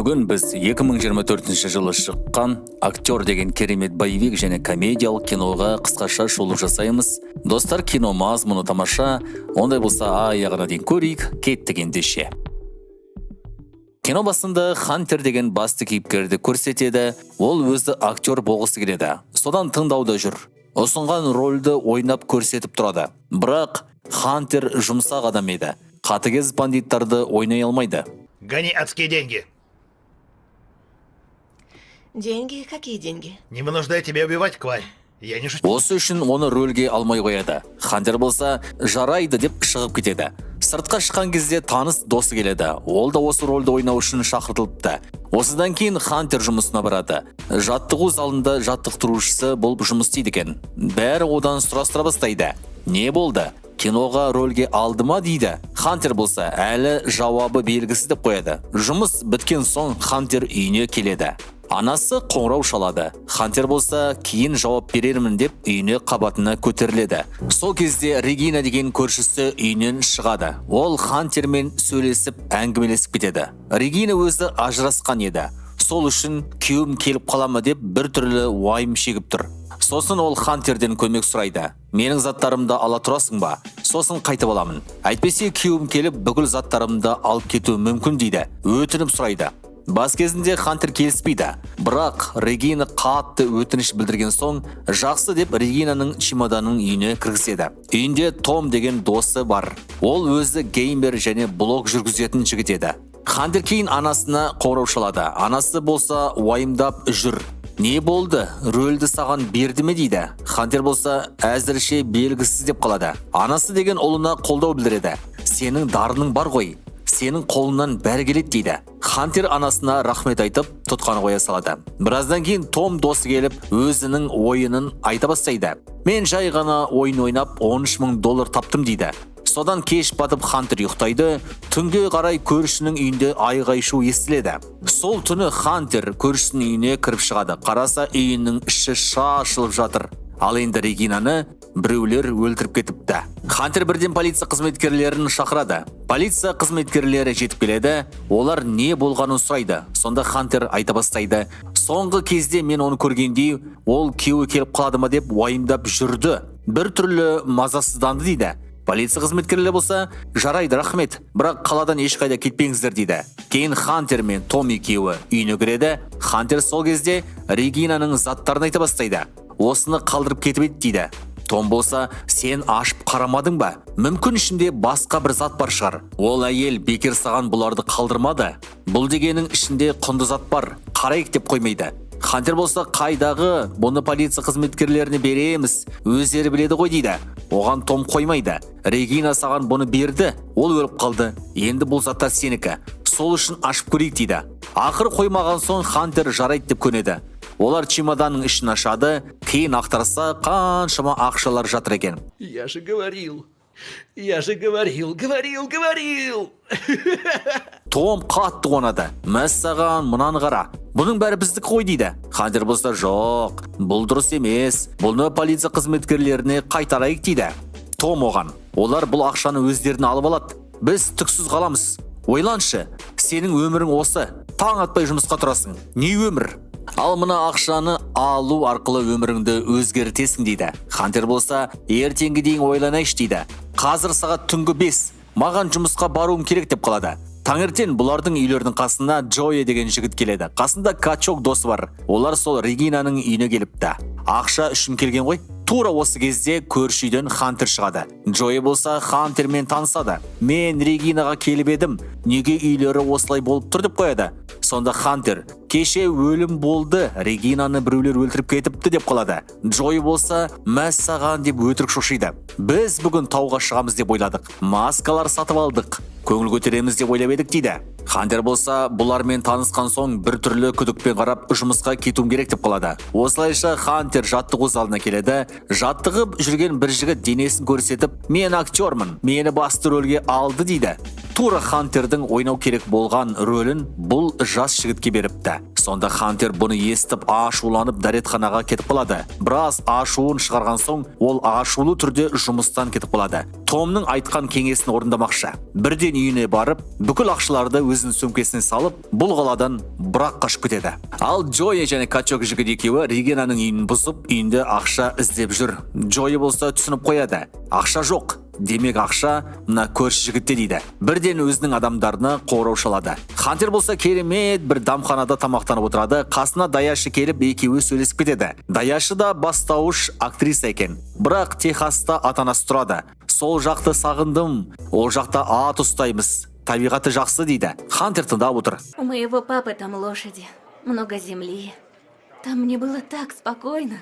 Бүгін біз 2024 жылы шыққан актер деген керемет боевик және комедиялық киноға қысқаша шолу жасаймыз. Достар, кино мазмұны тамаша, ондай болса аяғына дейін көрейік, кеттік ендеше. Кино басында Хантер деген басты кейіпкерді көрсетеді, ол өзі актер болғысы келеді. Содан тыңдауда жүр. Ұсынған рөлді ойнап көрсетіп тұрады. Бірақ Хантер жұмсақ адам еді. Қатыгез бандиттарды ойнай алмайды. Гони адские деньги. Деньги? Какие деньги? Не вынуждай тебя убивать, Кварь. Я не шучу. Осы үшін оны рөлге алмай қояды. Хантер болса, жарайды деп шығып кетеді. Сыртқа шыққан кезде таныс досы келеді. Ол да осы рөлді ойнау үшін шақыртылыпты. Осыдан кейін Хантер жұмысына барады. Жаттығу залында жаттықтырушысы болып жұмыс істейді екен. Бәрі одан сұрастыра бастайды. Не болды? Киноға рөлге алды ма дейді. Хантер болса, әлі жауабы белгісіз деп қояды. Жұмыс біткен соң Хантер үйіне келеді. Анасы қоңырау шалады. Хантер болса, кейін жауап берермін деп үйіне қабатына көтеріледі. Сол кезде Регина деген көршісі үйінен шығады. Ол Хантермен сөйлесіп әңгімелесіп кетеді. Регина өзі ажырасқан еді. Сол үшін күйеуім келіп қаламы деп бір түрлі уайым шегіп тұр. Сосын ол Хантерден көмек сұрайды. Менің заттарымды ала тұрасың ба? Сосын қайтып аламын. Әйтпесе күйеуім келіп бүкіл заттарымды алып кетуі мүмкін дейді. Өтініп сұрайды. Бас кезінде Хантер келіспейді. Бірақ Регина қатты өтініш білдірген соң, жақсы деп Регинаның чемоданын үйіне кіргізеді. Үйінде Том деген досы бар. Ол өзі геймер және блог жүргізетін жігіт еді. Хантер кейін анасына қоңырау шалады. Анасы болса уайымдап жүр. Не болды? Рөлді саған берді ме дейді. Хантер болса әзірше белгісіз деп қалады. Анасы деген ұлына қолдау білдіреді. Сенің дарының бар ғой. Сенің қолынан бәрі келеді дейді. Хантер анасына рахмет айтып, тұтқаны қоя салады. Біраздан кейін Том досы келіп, өзінің ойынын айта бастайды. Мен жай ғана ойын ойнап $13,000 таптым дейді. Содан кеш батып Хантер ұйықтайды. Түнге қарай көршінің үйінде айғай-шу естіледі. Сол түні Хантер көршінің үйіне кіріп шығады. Қараса үйінің іші шашылып жатыр. Ал енді Регинаны біреулер өлтіріп кетіпті. Хантер бірден полиция қызметкерлерін шақырады. Полиция қызметкерлері жетіп келеді. Олар не болғанын сұрайды. Сонда Хантер айта бастайды. Соңғы кезде мен оны көргендей, ол күйеуі келіп қалады ма деп уайымдап жүрді. Бір түрлі мазасызданды дейді. Полиция қызметкерлері болса, жарайды, рахмет, бірақ қаладан ешқайда кетпеңіздер дейді. Кейін Хантер мен Том екеуі үйіне кіреді. Хантер сол кезде Регинаның заттарын айта бастайды. Осыны қалдырып кетіп еді дейді. Том болса, сен ашып қарамадың ба? Мүмкін ішінде басқа бір зат бар шығар. Ол әйел бекер саған бұларды қалдырмады. Бұл дегенің ішінде құнды зат бар. Қарайық деп қоймайды. Хантер болса, қайдағы, бұны полиция қызметкерлеріне береміз. Өздері біледі ғой дейді. Оған Том қоймайды. Регина саған бұны берді. Ол өліп қалды. Енді бұл заттар сенікі. Сол үшін ашып көрейік дейді. Ақыр қоймаған соң Хантер жарайды деп көнеді. Олар чемоданның ішін ашады. Кейін ақтарса, қаншама ақшалар жатыр екен. Я же говорил. Том қатты қуанады. Мәссаған, мұнаны қара. Бұның бәрі біздік қой дейді. Хантер болса, жоқ, бұл дұрыс емес. Бұны полиция қызметкерлеріне қайтарайық дейді. Том оған, олар бұл ақшаны өздеріне алып алады. Біз түксіз қаламыз. Ойланшы, сенің өмірің осы. Таң атпай жұмысқа тұрасың. Не өмір? Ал мына ақшаны алу арқылы өміріңді өзгертесің дейді. Хантер болса, ертеңге дейін ойланайшы дейді. Қазір сағат түнгі 5. Маған жұмысқа баруым керек деп қалады. Таңертең бұлардың үйлердің қасына Джои деген жігіт келеді. Қасында Качок досы бар. Олар сол Регинаның үйіне келіпті. Ақша үшін келген ғой. Тура осы кезде көрші үйден Хантер шығады. Джои болса Хантермен танысады. Мен Регинаға келіп едім. Неге үйлері осылай болып тұр деп қояды. Сонда Хантер, кеше өлім болды, Регинаны біреулер өлтіріп кетіпті деп қалады. Джои болса, мәссаған деп өтірік шошиды. Біз бүгін тауға шығамыз деп ойладық. Маскалар сатып алдық. Көңіл көтереміз деп ойлап едік дейді. Хантер болса, бұлармен танысқан соң бір түрлі күдікпен қарап жұмысқа кетуім керек деп қалады. Осылайша Хантер жаттығу залына келеді. Жаттығып жүрген бір жігіт денесін көрсетіп, мен актермін, мені басты рөлге алды дейді. Тура Хантердің ойнау керек болған рөлін бұл жас жігітке беріпті. Сонда Хантер бұны естіп ашуланып дәретханаға кетіп қалады. Біраз ашуын шығарған соң, ол ашулы түрде жұмыстан кетіп қалады. Томның айтқан кеңесін орындамақшы. Бірден үйіне барып, бүкіл ақшаларды өзінің сөмкесіне салып, бұл қаладан бірақ қашып кетеді. Ал Джойи және качок жігіт екеуі Регинаның үйін бұзып, үйінде ақша іздеп жүр. Джойи болса түсініп қояды. Ақша жоқ. Демек ақша мына көрші жігітте дейді. Бірден өзінің адамдарына қоңырау шалады. Хантер болса керемет бір дамханада тамақтанып отырады. Қасына Даяшы келіп екеуі сөйлесіп кетеді. Даяшы да бастауыш актриса екен. Бірақ Техаста ата-анасы тұрады. Сол жақты сағындым. Ол жақта ат ұстаймыз. Табиғаты жақсы дейді. Хантер тыңдап отыр. У моего папы там лошади, много земли. Там мне было так спокойно.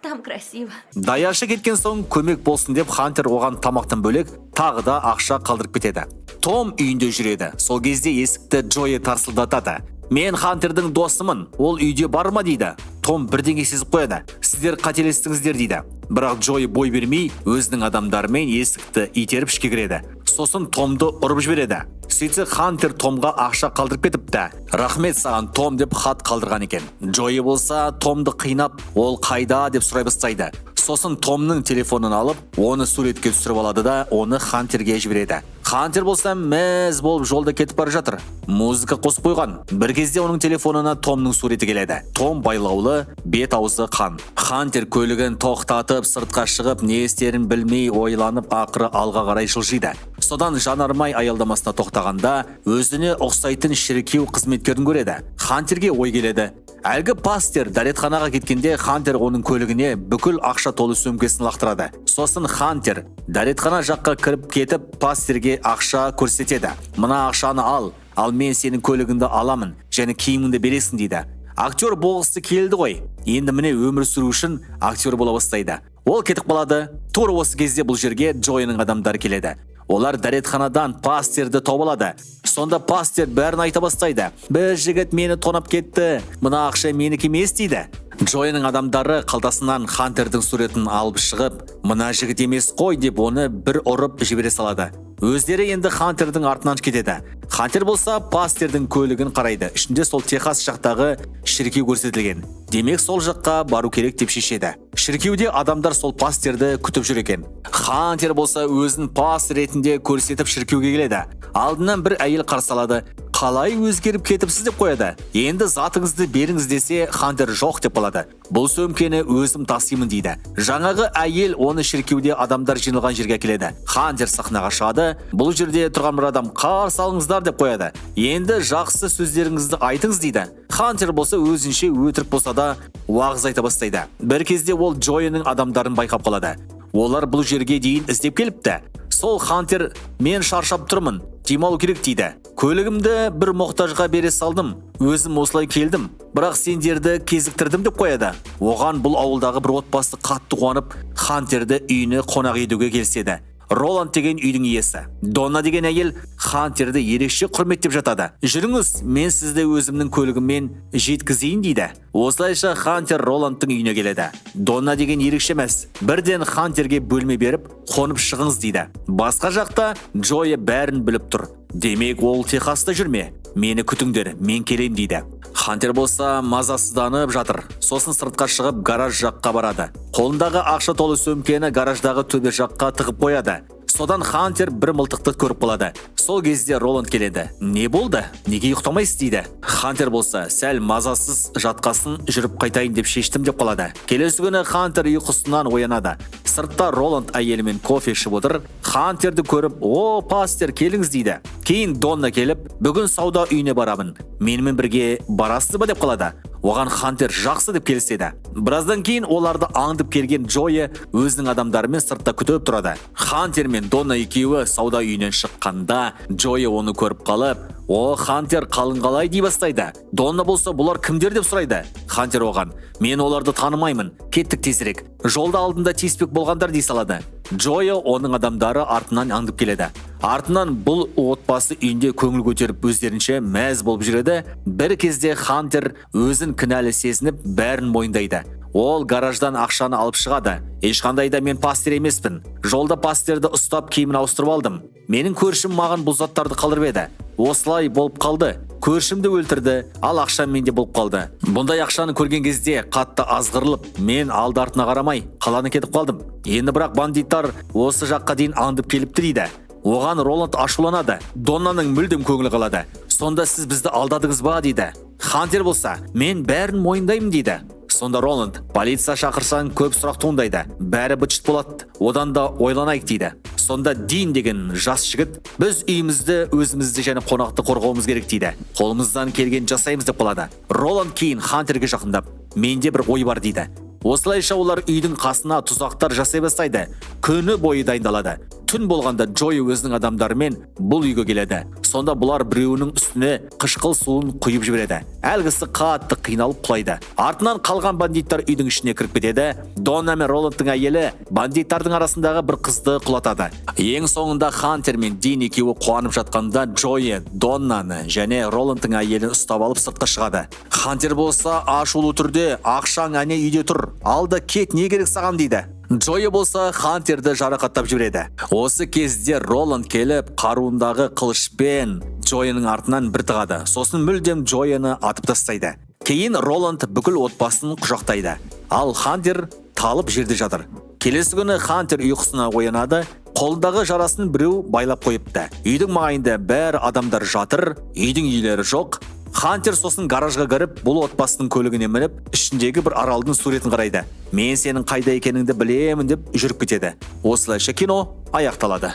Там красиво. Даяшы кеткен соң көмек болсын деп Хантер оған тамақтан бөлек тағы да ақша қалдырып кетеді. Том үйінде жүреді. Сол кезде есікті Джойи тарсылдатады. Мен Хантердің досымын, ол үйде бар ма дейді. Том бірдеңе сезіп қояды. Сіздер қателестіңіздер дейді. Бірақ Джойи бой бермей, өзінің адамдарымен есікті итеріп ішке кіреді. Сосын Томды ұрып жібереді. Сөйтсе Хантер Томға ақша қалдырып кетіпті. Рахмет саған Том деп хат қалдырған екен. Джойи болса Томды қинап, ол қайда деп сұрай бастайды. Сосын Томның телефонын алып, оны суретке түсіріп алады да, оны Хантерге жібереді. Хантер болса мәз болып жолда кетіп бара жатыр. Музыка қосып қойған. Бір кезде оның телефонына Томның суреті келеді. Том байлаулы, бет аузы қан. Хантер көлігін тоқтатып, сыртқа шығып, не істерін білмей ойланып, ақыры алға қарай жылжиды. Содан жанармай аялдамасына тоқтағанда, өзіне ұқсайтын шіркеу қызметкерін көреді. Хантерге ой келеді. Әлгі пастер дәретханаға кеткенде Хантер оның көлігіне бүкіл ақша толы сөмкесін лақтырады. Сосын Хантер дәретхана жаққа кіріп кетіп, пастерге ақша көрсетеді. Мына ақшаны ал мен сенің көлігіңді аламын, және киіміңді бересің дейді. Актер болғысы келді ғой. Енді міне өмір сүру үшін актер бола бастайды. Ол кетіп қалады. Тура осы кезде бұл жерге Джойиның адамдары келеді. Олар дәретханадан пастерді тауып алады. Сонда пастер бәрін айта бастайды. Бір жігіт мені тонап кетті. Мына ақша менікі емес дейді. Джойиның адамдары қалтасынан Хантердің суретін алып шығып, мына жігіт емес қой деп оны бір ұрып жібере салады. Өздері енді Хантердің артынан кетеді. Хантер болса пастердің көлігін қарайды. Ішінде сол Техас жақтағы шіркеу көрсетілген. Демек сол жаққа бару керек деп шешеді. Шіркеуде адамдар сол пастерді күтіп жүр екен. Хантер болса өзін пастер ретінде көрсетіп шіркеуге келеді. Алдынан бір әйел қарсы алады. Қалай өзгеріп кетіпсіз деп қояды. Енді затыңызды беріңіз десе, Хантер жоқ деп қалады. Бұл сөмкені өзім тасимын дейді. Жаңағы әйел оны шіркеуде адамдар жиналған жерге келеді. Хантер сахнаға шығады. Бұл жерде тұрған бір адам қарсы алыңыздар деп қояды. Енді жақсы сөздеріңізді айтыңыз дейді. Хантер болса өзінше өтірік болса да уағыз айта бастайды. Бір кезде ол Джойиның адамдарын байқап қалады. Олар бұл жерге дейін іздеп келіпті. Сол Хантер мен шаршап тұрмын, демалу керек дейді. Көлігімді бір мұқтажға бере салдым. Өзім осылай келдім. Бірақ сендерді кезіктірдім деп қояды. Оған бұл ауылдағы бір отбасы қатты қуанып, Хантерді үйіне қонақ етуге келседі. Роланд деген үйдің иесі. Донна деген әйел Хантерді ерекше құрметтеп жатады. Жүріңіз, мен сізді өзімнің көлігіммен жеткізейін дейді. Осылайша Хантер Роландтың үйіне келеді. Донна деген ерекше емес. Бірден Хантерге бөлме беріп, қонып шығыңыз дейді. Басқа жақта Джойи бәрін біліп тұр. Демек ол Техаста жүрме. Мені күтіңдер, мен келем дейді. Хантер болса мазасызданып жатыр. Сосын сыртқа шығып гараж жаққа барады. Қолындағы ақша толы сөмкені гараждағы төбе жаққа тығып қояды. Содан Хантер бір мылтықты көріп қалады. Сол кезде Роланд келеді. Не болды? Неге ұйықтамайсыз дейді. Хантер болса сәл мазасыз жатқасын жүріп қайтайын деп шештім деп қалады. Келесі күні Хантер ұйқысынан оянады. Сыртта Роланд әйелімен кофе ішіп отыр. Хантерді көріп, "О, пастер, келіңіз" дейді. Кейін Донна келіп, "Бүгін сауда үйіне барамын. Менімен бірге барасыз ба?" деп қалады. Оған Хантер жақсы деп келіседі. Біраздан кейін оларды аңдып келген Джойи өзінің адамдарымен сыртта күтіп тұрады. Хантер мен Донна екеуі сауда үйінен шыққанда, Джойи оны көріп қалып, "О, Хантер, қалың қалай?" дей бастайды. Донна болса, "Бұлар кімдер?" деп сұрайды. Хантер оған, "Мен оларды танымаймын. Кеттік тезірек. Жолда алдында тиіспек болғандар" дей салады. Джойи оның адамдары артынан аңдып келеді. Артынан бұл отбасы үйінде көңіл көтеріп өздерінше мәз болып жүреді. Бір кезде Хантер өзін кінәлі сезініп бәрін мойындайды. Ол гараждан ақшаны алып шығады. "Ешқандай да мен пастер емеспін. Жолда пастерді ұстап киімін ауыстырып алдым. Менің көршім маған бұл заттарды қалдырып еді. Осылай болып қалды. көршімді өлтірді, ал ақшам менде болып қалды. Бұндай ақшаны көрген кезде қатты азғырылып, мен алды артына қарамай қаланы кетіп қалдым. Енді бірақ бандиттар осы жаққа дейін аңдып келіпті дейді. Оған Роланд ашуланады. Доннаның мүлдем көңілі қалады. Сонда сіз бізді алдадыңыз ба дейді. Хантер болса, мен бәрін мойындаймын дейді. Сонда Роланд, полиция шақырсаң көп сұрақ туындайды. Бәрі быт-шыт болады. Одан да ойланайық дейді. Сонда Дин деген жас жігіт, біз үйімізді, өзімізді және қонақты қорғауымыз керек дейді. Қолымыздан келген жасаймыз деп қалады. Роланд кейін Хантерге жақындап, менде бір ой бар дейді. Осылайша олар үйдің қасына тұзақтар жасай бастайды. Күні бойы дайындалады. Түн болғанда Джой өзінің адамдарымен бұл үйге келеді. Сонда бұлар біреуінің үстіне қышқыл суын құйып жібереді. Әлгісі қатты қиналып құлайды. Артынан қалған бандиттар үйдің ішіне кіріп кетеді. Донна мен Роландтың әйелі бандиттардың арасындағы бір қызды құлатады. Ең соңында Хантер мен Дин екеуі қуанып жатқанда Джой Доннаны және Роландтың әйелін ұстап алып сыртқа шығады. Хантер болса ашулы түрде, ақшаң әне үйде тұр, алда кет, не керек саған дейді. Джой болса Хантерді жарақаттап жібереді. Осы кезде Роланд келіп, қаруындағы қылышпен Джойның артынан бір тығады. Сосын мүлдем Джойны атып тастайды. Кейін Роланд бүкіл отбасын құшақтайды. Ал Хантер талып жерде жатыр. Келесі күні Хантер ұйқысына оянады. Қолындағы жарасын біреу байлап қойыпты. Үйдің маңайында бәрі адамдар жатыр, үйдің үйлері жоқ. Хантер сосын гаражға кіріп, бұл отбасының көлігіне мініп, ішіндегі бір аралдың суретін қарайды. Мен сенің қайда екеніңді білемін деп жүріп кетеді. Осылайша кино аяқталады.